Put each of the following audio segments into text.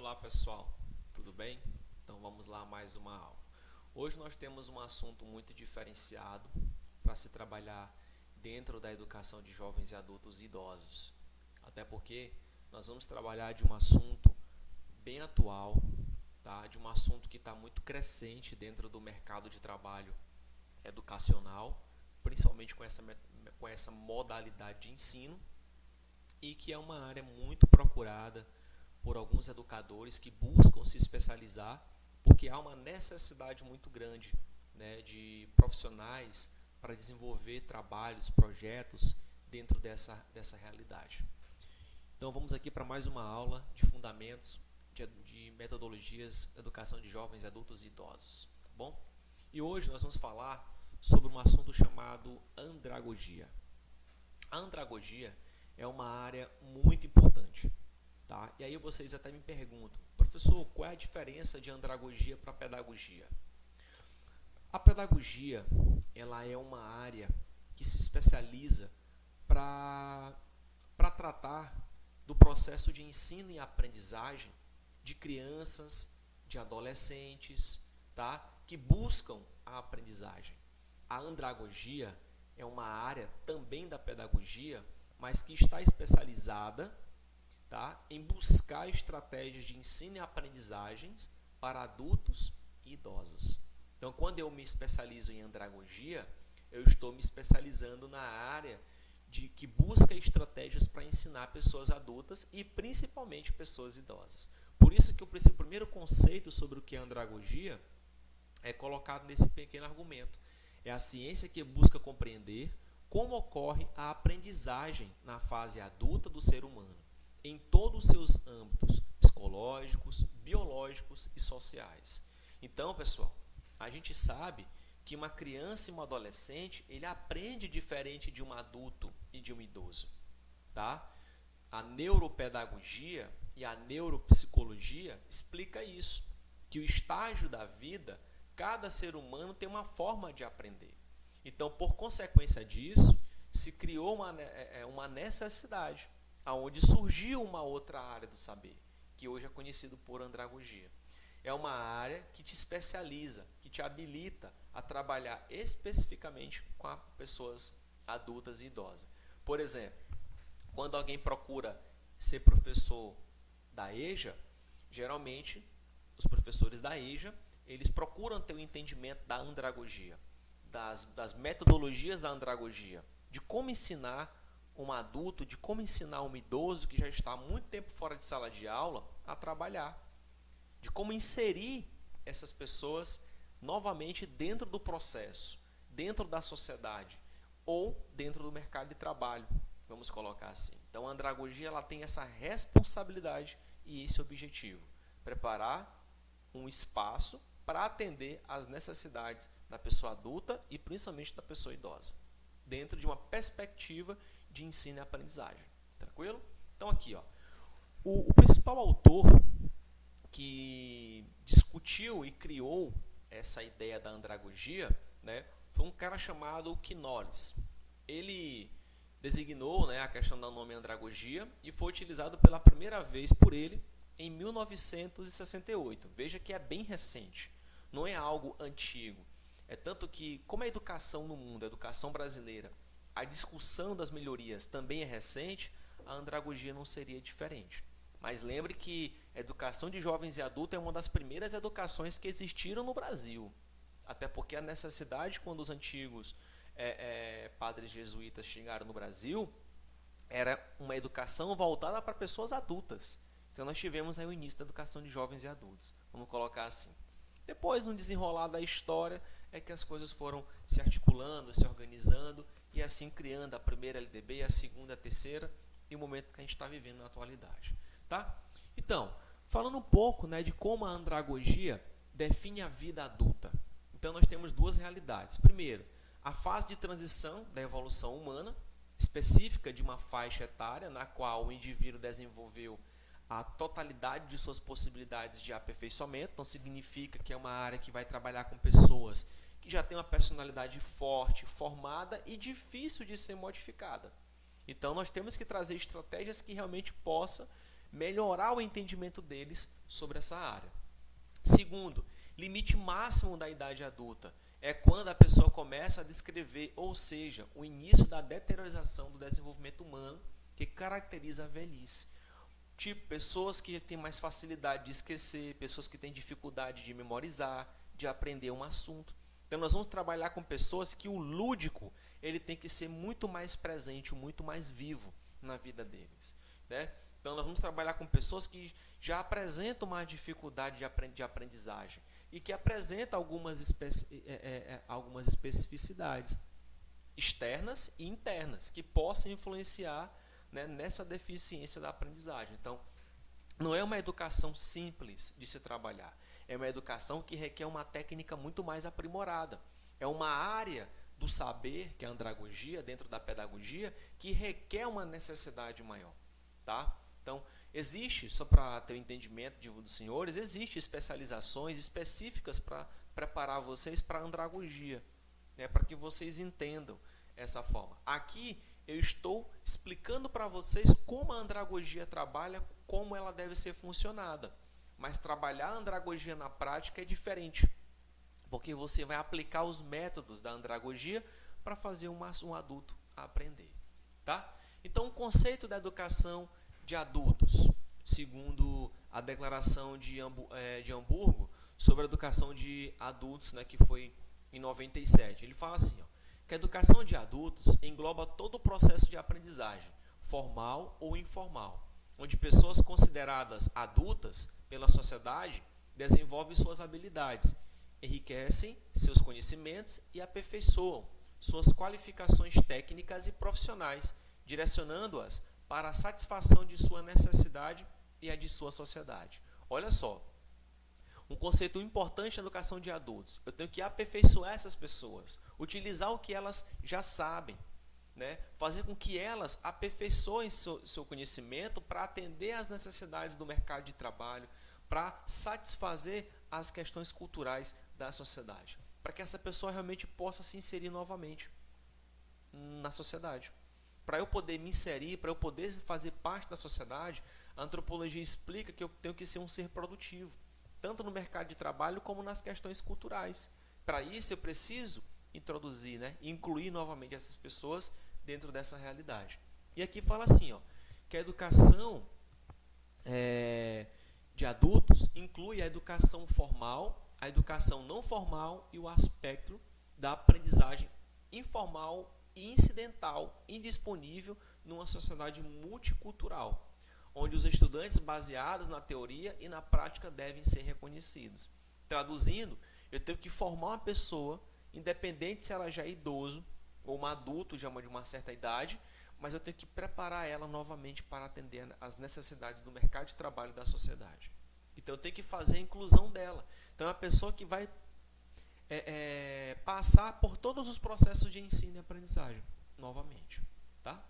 Olá pessoal, tudo bem? Então vamos lá a mais uma aula. Hoje nós temos um assunto muito diferenciado para se trabalhar dentro da educação de jovens e adultos e idosos. Até porque nós vamos trabalhar de um assunto bem atual, tá? De um assunto que está muito crescente dentro do mercado de trabalho educacional, principalmente com essa modalidade de ensino, e que é uma área muito procurada por alguns educadores que buscam se especializar, porque há uma necessidade muito grande, né, de profissionais para desenvolver trabalhos, projetos dentro dessa realidade. Então vamos aqui para mais uma aula de fundamentos de metodologias de educação de jovens, adultos e idosos, tá bom? E hoje nós vamos falar sobre um assunto chamado andragogia. A andragogia é uma área muito importante, tá? E aí vocês até me perguntam, professor, qual é a diferença de andragogia para pedagogia? A pedagogia, ela é uma área que se especializa para tratar do processo de ensino e aprendizagem de crianças, de adolescentes, tá? Que buscam a aprendizagem. A andragogia é uma área também da pedagogia, mas que está especializada, tá, em buscar estratégias de ensino e aprendizagens para adultos e idosos. Então, quando eu me especializo em andragogia, eu estou me especializando na área de que busca estratégias para ensinar pessoas adultas e principalmente pessoas idosas. Por isso que o primeiro conceito sobre o que é andragogia é colocado nesse pequeno argumento. É a ciência que busca compreender como ocorre a aprendizagem na fase adulta do ser humano, em todos os seus âmbitos psicológicos, biológicos e sociais. Então, pessoal, a gente sabe que uma criança e um adolescente, ele aprende diferente de um adulto e de um idoso, tá? A neuropedagogia e a neuropsicologia explica isso, que o estágio da vida, cada ser humano tem uma forma de aprender. Então, por consequência disso, se criou uma necessidade, onde surgiu uma outra área do saber, que hoje é conhecido por andragogia. É uma área que te especializa, que te habilita a trabalhar especificamente com pessoas adultas e idosas. Por exemplo, quando alguém procura ser professor da EJA, geralmente os professores da EJA, eles procuram ter o entendimento da andragogia, das metodologias da andragogia, de como ensinar um adulto, de como ensinar um idoso que já está há muito tempo fora de sala de aula a trabalhar, de como inserir essas pessoas novamente dentro do processo, dentro da sociedade ou dentro do mercado de trabalho, vamos colocar assim. Então a andragogia, ela tem essa responsabilidade e esse objetivo, preparar um espaço para atender às necessidades da pessoa adulta e principalmente da pessoa idosa, dentro de uma perspectiva de ensino e aprendizagem. Tranquilo? Então aqui, ó, o principal autor que discutiu e criou essa ideia da andragogia, né, foi um cara chamado Quinones. Ele designou, né, a questão do nome andragogia e foi utilizado pela primeira vez por ele em 1968. Veja que é bem recente, não é algo antigo. É tanto que, como a educação no mundo, a educação brasileira, a discussão das melhorias também é recente, a andragogia não seria diferente. Mas lembre que a educação de jovens e adultos é uma das primeiras educações que existiram no Brasil. Até porque a necessidade, quando os antigos padres jesuítas chegaram no Brasil, era uma educação voltada para pessoas adultas. Então nós tivemos aí o início da educação de jovens e adultos. Vamos colocar assim. Depois, no desenrolar da história, é que as coisas foram se articulando, se organizando e assim criando a primeira LDB, a segunda, a terceira e o momento que a gente está vivendo na atualidade. Tá? Então, falando um pouco, né, de como a andragogia define a vida adulta. Então, nós temos duas realidades. Primeiro, a fase de transição da evolução humana, específica de uma faixa etária na qual o indivíduo desenvolveu a totalidade de suas possibilidades de aperfeiçoamento. Então, significa que é uma área que vai trabalhar com pessoas que já têm uma personalidade forte, formada e difícil de ser modificada. Então, nós temos que trazer estratégias que realmente possam melhorar o entendimento deles sobre essa área. Segundo, limite máximo da idade adulta é quando a pessoa começa a descrever, ou seja, o início da deteriorização do desenvolvimento humano que caracteriza a velhice. Tipo, pessoas que têm mais facilidade de esquecer, pessoas que têm dificuldade de memorizar, de aprender um assunto. Então, nós vamos trabalhar com pessoas que o lúdico ele tem que ser muito mais presente, muito mais vivo na vida deles, né? Então, nós vamos trabalhar com pessoas que já apresentam uma dificuldade de aprendizagem e que apresentam algumas especificidades externas e internas que possam influenciar, né, nessa deficiência da aprendizagem. Então, não é uma educação simples de se trabalhar. É uma educação que requer uma técnica muito mais aprimorada. É uma área do saber, que é a andragogia, dentro da pedagogia, que requer uma necessidade maior. Tá? Então, existe, só para ter o entendimento dos senhores, existe especializações específicas para preparar vocês para a andragogia, né, para que vocês entendam essa forma. Aqui eu estou explicando para vocês como a andragogia trabalha, como ela deve ser funcionada. Mas trabalhar a andragogia na prática é diferente, porque você vai aplicar os métodos da andragogia para fazer um adulto aprender. Tá? Então, o conceito da educação de adultos, segundo a declaração de Hamburgo sobre a educação de adultos, né, que foi em 97, ele fala assim, ó, que a educação de adultos engloba todo o processo de aprendizagem, formal ou informal, onde pessoas consideradas adultas pela sociedade desenvolvem suas habilidades, enriquecem seus conhecimentos e aperfeiçoam suas qualificações técnicas e profissionais, direcionando-as para a satisfação de sua necessidade e a de sua sociedade. Olha só, um conceito importante na educação de adultos. Eu tenho que aperfeiçoar essas pessoas, utilizar o que elas já sabem, né? Fazer com que elas aperfeiçoem seu conhecimento para atender às necessidades do mercado de trabalho, para satisfazer as questões culturais da sociedade, para que essa pessoa realmente possa se inserir novamente na sociedade. Para eu poder me inserir, para eu poder fazer parte da sociedade, a antropologia explica que eu tenho que ser um ser produtivo, tanto no mercado de trabalho como nas questões culturais. Para isso eu preciso introduzir, né, incluir novamente essas pessoas dentro dessa realidade. E aqui fala assim, ó, que a educação de adultos inclui a educação formal, a educação não formal e o aspecto da aprendizagem informal e incidental, indisponível numa sociedade multicultural, onde os estudantes baseados na teoria e na prática devem ser reconhecidos. Traduzindo, eu tenho que formar uma pessoa, independente se ela já é idoso ou um adulto já de uma certa idade, mas eu tenho que preparar ela novamente para atender às necessidades do mercado de trabalho da sociedade. Então eu tenho que fazer a inclusão dela. Então é uma pessoa que vai passar por todos os processos de ensino e aprendizagem novamente. Tá?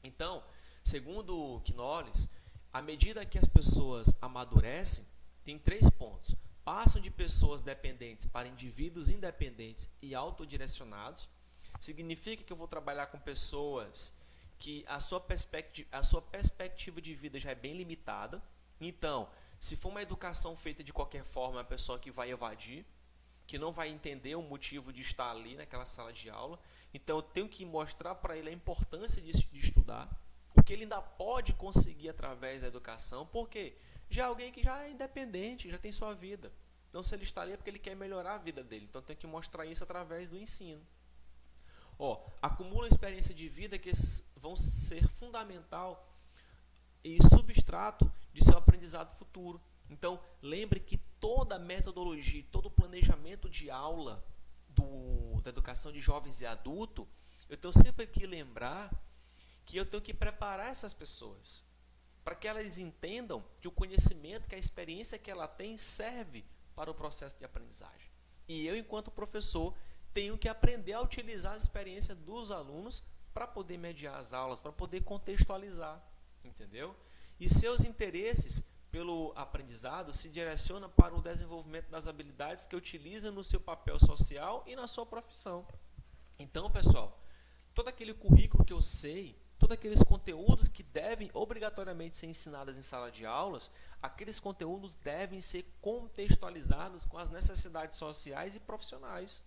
Então, segundo Knowles, à medida que as pessoas amadurecem, tem 3 pontos. Passam de pessoas dependentes para indivíduos independentes e autodirecionados. Significa que eu vou trabalhar com pessoas que a sua perspectiva de vida já é bem limitada. Então, se for uma educação feita de qualquer forma, é uma pessoa que vai evadir, que não vai entender o motivo de estar ali naquela sala de aula. Então, eu tenho que mostrar para ele a importância de estudar, o que ele ainda pode conseguir através da educação, porque já é alguém que já é independente, já tem sua vida. Então, se ele está ali é porque ele quer melhorar a vida dele. Então, tem que mostrar isso através do ensino. Acumula experiência de vida que vão ser fundamental e substrato de seu aprendizado futuro. Então, lembre que toda a metodologia, todo o planejamento de aula da educação de jovens e adultos, eu tenho sempre que lembrar que eu tenho que preparar essas pessoas para que elas entendam que o conhecimento, que a experiência que ela tem serve para o processo de aprendizagem. E eu, enquanto professor, tenho que aprender a utilizar a experiência dos alunos para poder mediar as aulas, para poder contextualizar, entendeu? E seus interesses pelo aprendizado se direcionam para o desenvolvimento das habilidades que utilizam no seu papel social e na sua profissão. Então, pessoal, todo aquele currículo que eu sei, todos aqueles conteúdos que devem obrigatoriamente ser ensinados em sala de aulas, aqueles conteúdos devem ser contextualizados com as necessidades sociais e profissionais.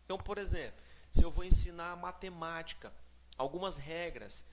Então, por exemplo, se eu vou ensinar matemática, algumas regras,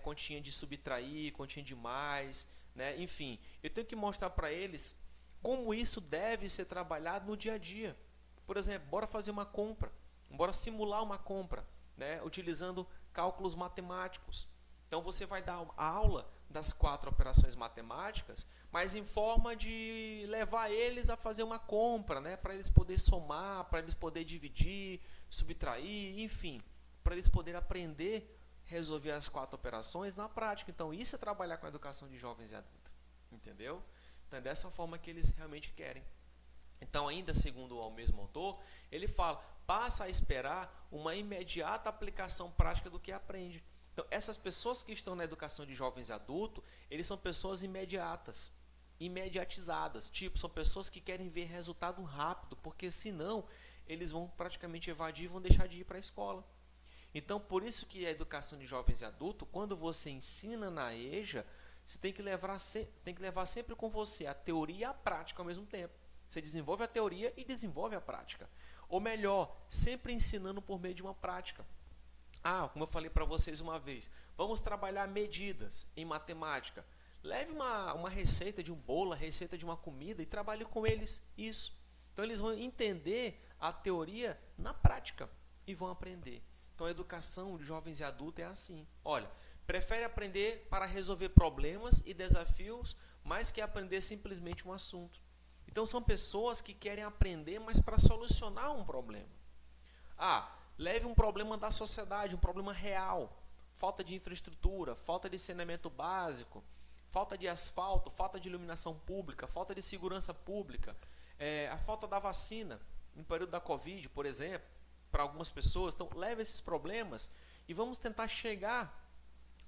continha de subtrair, continha de mais, né? Enfim, eu tenho que mostrar para eles como isso deve ser trabalhado no dia a dia. Por exemplo, bora fazer uma compra, bora simular uma compra, né? Utilizando cálculos matemáticos. Então você vai dar a aula das 4 operações matemáticas, mas em forma de levar eles a fazer uma compra, né? Para eles poderem somar, para eles poderem dividir, subtrair, enfim, para eles poderem aprender a resolver as 4 operações na prática. Então isso é trabalhar com a educação de jovens e adultos, entendeu? Então é dessa forma que eles realmente querem. Então, ainda segundo o mesmo autor, ele fala, passa a esperar uma imediata aplicação prática do que aprende. Então, essas pessoas que estão na educação de jovens e adultos, eles são pessoas imediatas, imediatizadas. Tipo, são pessoas que querem ver resultado rápido, porque senão eles vão praticamente evadir e vão deixar de ir para a escola. Então, por isso que a educação de jovens e adultos, quando você ensina na EJA, você tem que levar sempre com você a teoria e a prática ao mesmo tempo. Você desenvolve a teoria e desenvolve a prática. Ou melhor, sempre ensinando por meio de uma prática. Como eu falei para vocês uma vez, vamos trabalhar medidas em matemática. Leve uma receita de um bolo, a receita de uma comida e trabalhe com eles isso. Então eles vão entender a teoria na prática e vão aprender. Então a educação de jovens e adultos é assim. Olha, prefere aprender para resolver problemas e desafios mais que aprender simplesmente um assunto. Então são pessoas que querem aprender, mas para solucionar um problema. Leve um problema da sociedade, um problema real. Falta de infraestrutura, falta de saneamento básico, falta de asfalto, falta de iluminação pública, falta de segurança pública, a falta da vacina no período da Covid, por exemplo, para algumas pessoas. Então leve esses problemas e vamos tentar chegar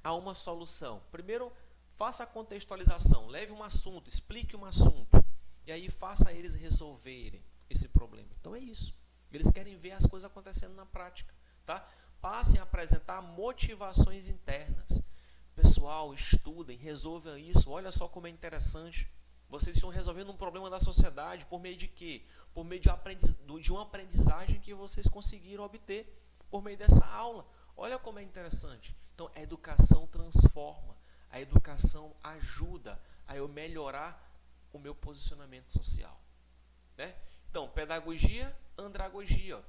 a uma solução. Primeiro, faça a contextualização, leve um assunto, explique um assunto. E aí faça eles resolverem esse problema. Então é isso. Eles querem ver as coisas acontecendo na prática. Tá? Passem a apresentar motivações internas. Pessoal, estudem, resolvam isso. Olha só como é interessante. Vocês estão resolvendo um problema da sociedade por meio de quê? Por meio de uma aprendizagem que vocês conseguiram obter por meio dessa aula. Olha como é interessante. Então a educação transforma. A educação ajuda a eu melhorar o meu posicionamento social, né? Então, pedagogia, andragogia.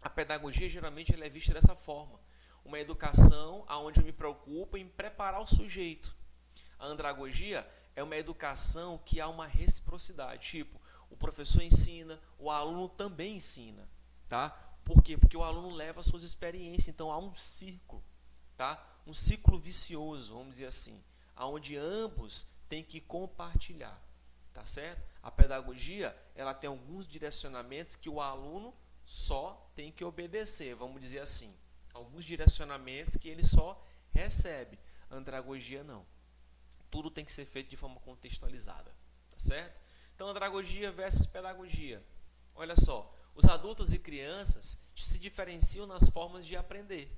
A pedagogia geralmente ela é vista dessa forma. Uma educação onde eu me preocupo em preparar o sujeito. A andragogia é uma educação que há uma reciprocidade. Tipo, o professor ensina, o aluno também ensina. Tá? Por quê? Porque o aluno leva suas experiências. Então, há um ciclo. Tá? Um ciclo vicioso, vamos dizer assim. Onde ambos têm que compartilhar. Tá certo? A pedagogia, ela tem alguns direcionamentos que o aluno só tem que obedecer, vamos dizer assim. Alguns direcionamentos que ele só recebe. A andragogia não. Tudo tem que ser feito de forma contextualizada. Tá certo? Então, andragogia versus pedagogia. Olha só, os adultos e crianças se diferenciam nas formas de aprender.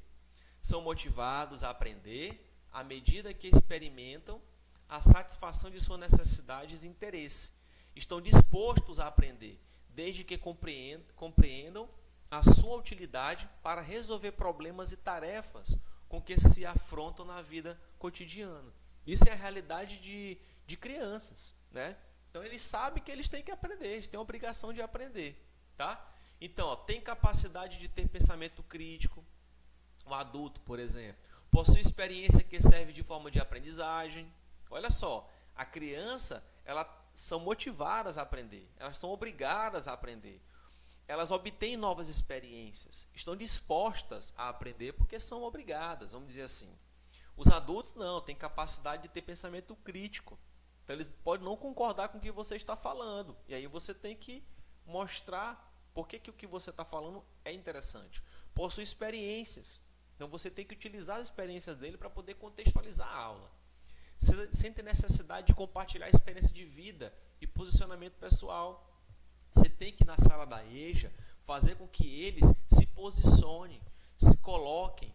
São motivados a aprender à medida que experimentam a satisfação de suas necessidades e interesses. Estão dispostos a aprender, desde que compreendam a sua utilidade para resolver problemas e tarefas com que se afrontam na vida cotidiana. Isso é a realidade de crianças, né? Então eles sabem que eles têm que aprender, eles têm a obrigação de aprender, tá? Então, tem capacidade de ter pensamento crítico. O adulto, por exemplo, possui experiência que serve de forma de aprendizagem. Olha só, a criança, elas são motivadas a aprender, elas são obrigadas a aprender. Elas obtêm novas experiências, estão dispostas a aprender porque são obrigadas, vamos dizer assim. Os adultos não, têm capacidade de ter pensamento crítico. Então eles podem não concordar com o que você está falando. E aí você tem que mostrar por que o que você está falando é interessante. Possui experiências. Então você tem que utilizar as experiências dele para poder contextualizar a aula. Sente necessidade de compartilhar experiência de vida e posicionamento pessoal. Você tem que, na sala da EJA, fazer com que eles se posicionem, se coloquem,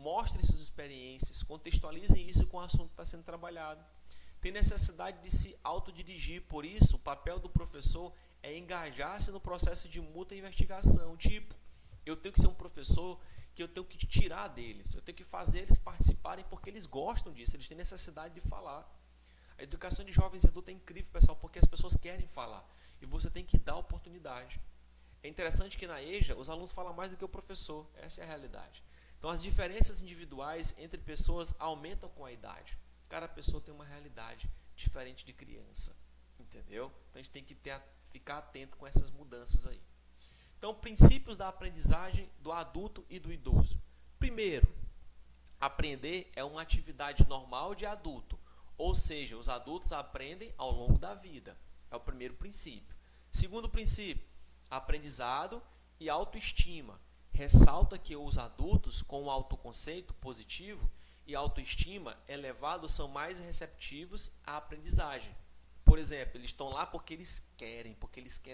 mostrem suas experiências, contextualizem isso com o assunto que está sendo trabalhado. Tem necessidade de se autodirigir, por isso o papel do professor é engajar-se no processo de mútua investigação. Tipo, eu tenho que ser um professor que eu tenho que tirar deles, eu tenho que fazer eles participarem porque eles gostam disso, eles têm necessidade de falar. A educação de jovens e adultos é incrível, pessoal, porque as pessoas querem falar e você tem que dar oportunidade. É interessante que na EJA os alunos falam mais do que o professor, essa é a realidade. Então as diferenças individuais entre pessoas aumentam com a idade. Cada pessoa tem uma realidade diferente de criança, entendeu? Então a gente tem que ficar atento com essas mudanças aí. Então, princípios da aprendizagem do adulto e do idoso. Primeiro, aprender é uma atividade normal de adulto, ou seja, os adultos aprendem ao longo da vida. É o primeiro princípio. Segundo princípio, aprendizado e autoestima. Ressalta que os adultos com autoconceito positivo e autoestima elevado são mais receptivos à aprendizagem. Por exemplo, eles estão lá porque eles querem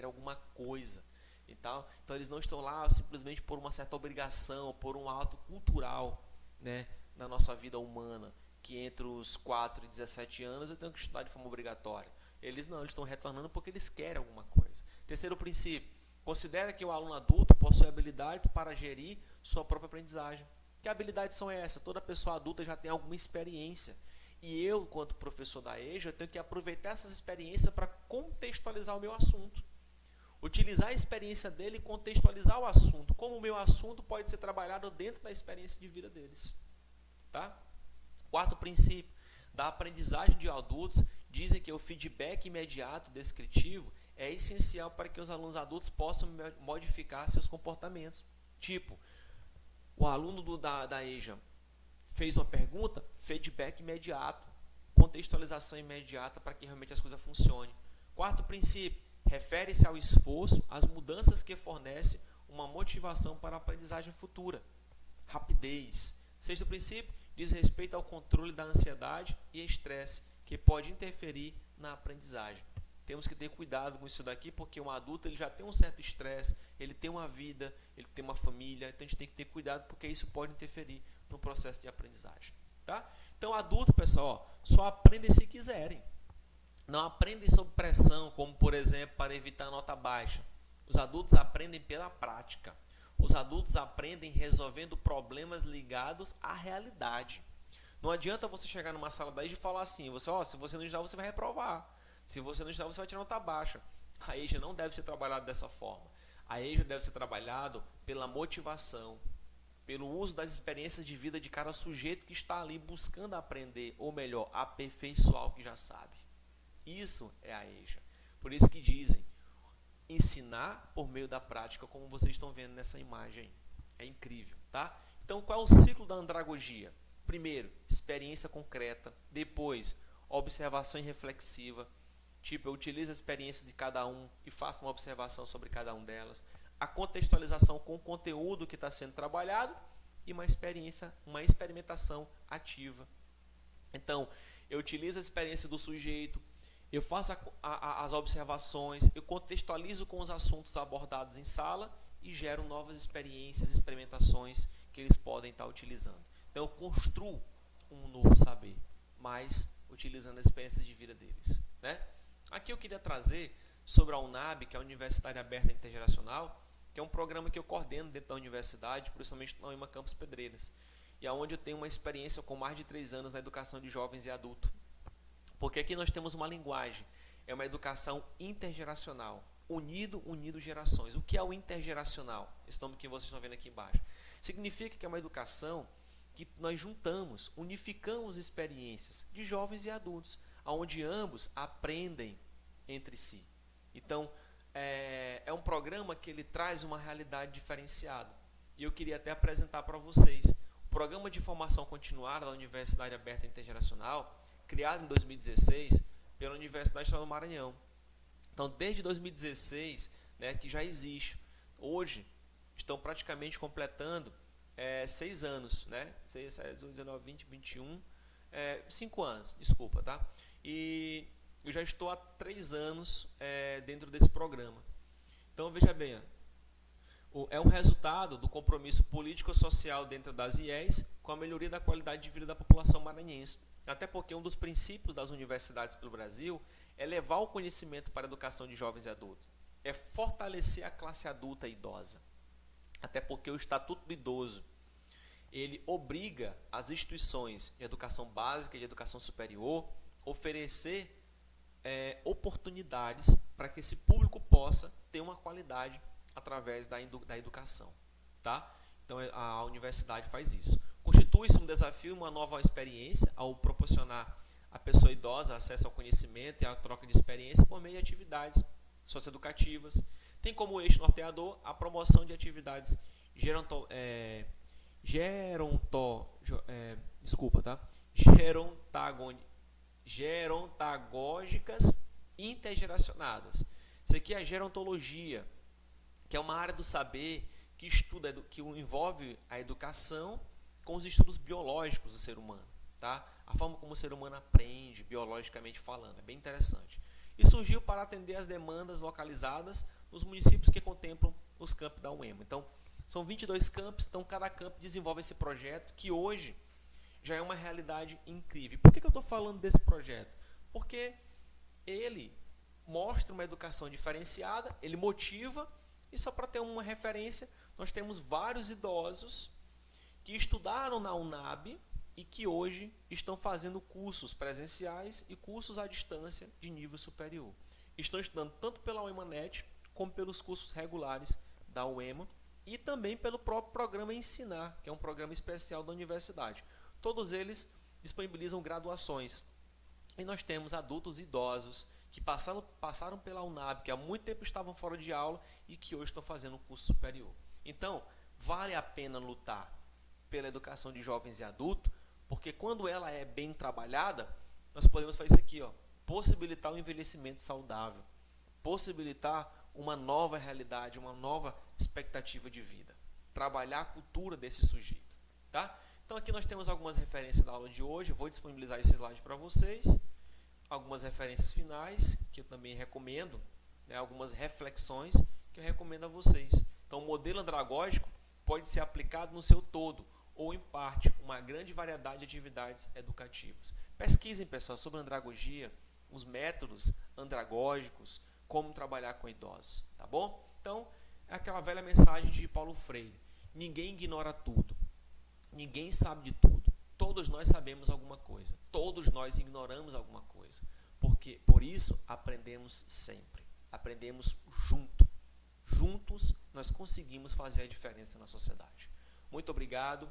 alguma coisa. Então eles não estão lá simplesmente por uma certa obrigação, por um ato cultural, né, na nossa vida humana, que entre os 4 e 17 anos eu tenho que estudar de forma obrigatória. Eles não, eles estão retornando porque eles querem alguma coisa. Terceiro princípio, considera que o aluno adulto possui habilidades para gerir sua própria aprendizagem. Que habilidades são essas? Toda pessoa adulta já tem alguma experiência. E eu, enquanto professor da EJA, eu tenho que aproveitar essas experiências para contextualizar o meu assunto. Utilizar a experiência dele e contextualizar o assunto. Como o meu assunto pode ser trabalhado dentro da experiência de vida deles. Tá? Quarto princípio da aprendizagem de adultos, dizem que o feedback imediato descritivo é essencial para que os alunos adultos possam modificar seus comportamentos. Tipo, o aluno da EJA fez uma pergunta, feedback imediato, contextualização imediata para que realmente as coisas funcionem. Quarto princípio, refere-se ao esforço, às mudanças que fornecem uma motivação para a aprendizagem futura. Rapidez. Sexto princípio, diz respeito ao controle da ansiedade e estresse, que pode interferir na aprendizagem. Temos que ter cuidado com isso daqui, porque um adulto ele já tem um certo estresse, ele tem uma vida, ele tem uma família, então a gente tem que ter cuidado, porque isso pode interferir no processo de aprendizagem. Tá? Então, adulto, pessoal, só aprendem se quiserem. Não aprendem sob pressão, como, por exemplo, para evitar nota baixa. Os adultos aprendem pela prática. Os adultos aprendem resolvendo problemas ligados à realidade. Não adianta você chegar numa sala da EJA e falar assim, se você não estudar, você vai reprovar. Se você não estudar, você vai tirar nota baixa. A EJA não deve ser trabalhada dessa forma. A EJA deve ser trabalhada pela motivação, pelo uso das experiências de vida de cada sujeito que está ali buscando aprender, ou melhor, aperfeiçoar o que já sabe. Isso é a EJA. Por isso que dizem, ensinar por meio da prática, como vocês estão vendo nessa imagem. É incrível, tá? Então, qual é o ciclo da andragogia? Primeiro, experiência concreta. Depois, observação reflexiva. Tipo, eu utilizo a experiência de cada um e faço uma observação sobre cada um delas. A contextualização com o conteúdo que está sendo trabalhado e uma experimentação ativa. Então, eu utilizo a experiência do sujeito, eu faço as observações, eu contextualizo com os assuntos abordados em sala e gero novas experiências, experimentações que eles podem estar utilizando. Então, eu construo um novo saber, mas utilizando as experiências de vida deles. Né? Aqui eu queria trazer sobre a UNAB, que é a Universidade Aberta Intergeracional, que é um programa que eu coordeno dentro da universidade, principalmente na UEMA Campus Pedreiras, e onde eu tenho uma experiência com mais de 3 anos na educação de jovens e adultos. Porque aqui nós temos uma linguagem, é uma educação intergeracional, unido gerações. O que é o intergeracional? Esse nome que vocês estão vendo aqui embaixo. Significa que é uma educação que nós juntamos, unificamos experiências de jovens e adultos, onde ambos aprendem entre si. Então, é um programa que ele traz uma realidade diferenciada. E eu queria até apresentar para vocês. O Programa de Formação Continuada da Universidade Aberta Intergeracional, criado em 2016 pela Universidade Estadual do Maranhão. Então, desde 2016, né, que já existe. Hoje, estão praticamente completando 6 anos, né? 6, 7, 19, 20, 21, 5 anos, desculpa, tá? E eu já estou há 3 anos dentro desse programa. Então, veja bem, É um resultado do compromisso político-social dentro das IES com a melhoria da qualidade de vida da população maranhense. Até porque um dos princípios das universidades pelo Brasil é levar o conhecimento para a educação de jovens e adultos, é fortalecer a classe adulta e idosa. Até porque o Estatuto do Idoso, ele obriga as instituições de educação básica e de educação superior a oferecer oportunidades para que esse público possa ter uma qualidade através da educação. Tá? Então a universidade faz isso. Constitui-se um desafio, uma nova experiência ao proporcionar à pessoa idosa acesso ao conhecimento e à troca de experiência por meio de atividades socioeducativas. Tem como eixo norteador a promoção de atividades gerontagógicas intergeracionadas. Isso aqui é a gerontologia, que é uma área do saber que estuda, que envolve a educação com os estudos biológicos do ser humano, tá? A forma como o ser humano aprende, biologicamente falando, é bem interessante. E surgiu para atender as demandas localizadas nos municípios que contemplam os campos da UEMA. Então, são 22 campos, então cada campo desenvolve esse projeto, que hoje já é uma realidade incrível. Por que eu estou falando desse projeto? Porque ele mostra uma educação diferenciada, ele motiva, e só para ter uma referência, nós temos vários idosos que estudaram na UNAB e que hoje estão fazendo cursos presenciais e cursos à distância de nível superior. Estão estudando tanto pela UEMANET como pelos cursos regulares da UEMA e também pelo próprio programa Ensinar, que é um programa especial da universidade. Todos eles disponibilizam graduações. E nós temos adultos e idosos que passaram pela UNAB, que há muito tempo estavam fora de aula e que hoje estão fazendo um curso superior. Então, vale a pena lutar pela educação de jovens e adultos, porque quando ela é bem trabalhada, nós podemos fazer isso aqui, ó, possibilitar um envelhecimento saudável, possibilitar uma nova realidade, uma nova expectativa de vida, trabalhar a cultura desse sujeito, tá? Então aqui nós temos algumas referências da aula de hoje, eu vou disponibilizar esse slide para vocês, algumas referências finais que eu também recomendo, né, algumas reflexões que eu recomendo a vocês. Então o modelo andragógico pode ser aplicado no seu todo, ou em parte, uma grande variedade de atividades educativas. Pesquisem, pessoal, sobre andragogia, os métodos andragógicos, como trabalhar com idosos, tá bom? Então, é aquela velha mensagem de Paulo Freire: ninguém ignora tudo, ninguém sabe de tudo, todos nós sabemos alguma coisa, todos nós ignoramos alguma coisa, porque por isso aprendemos sempre, aprendemos juntos nós conseguimos fazer a diferença na sociedade. Muito obrigado.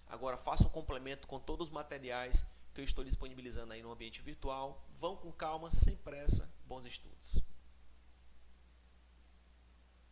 Agora faça um complemento com todos os materiais que eu estou disponibilizando aí no ambiente virtual. Vão com calma, sem pressa. Bons estudos.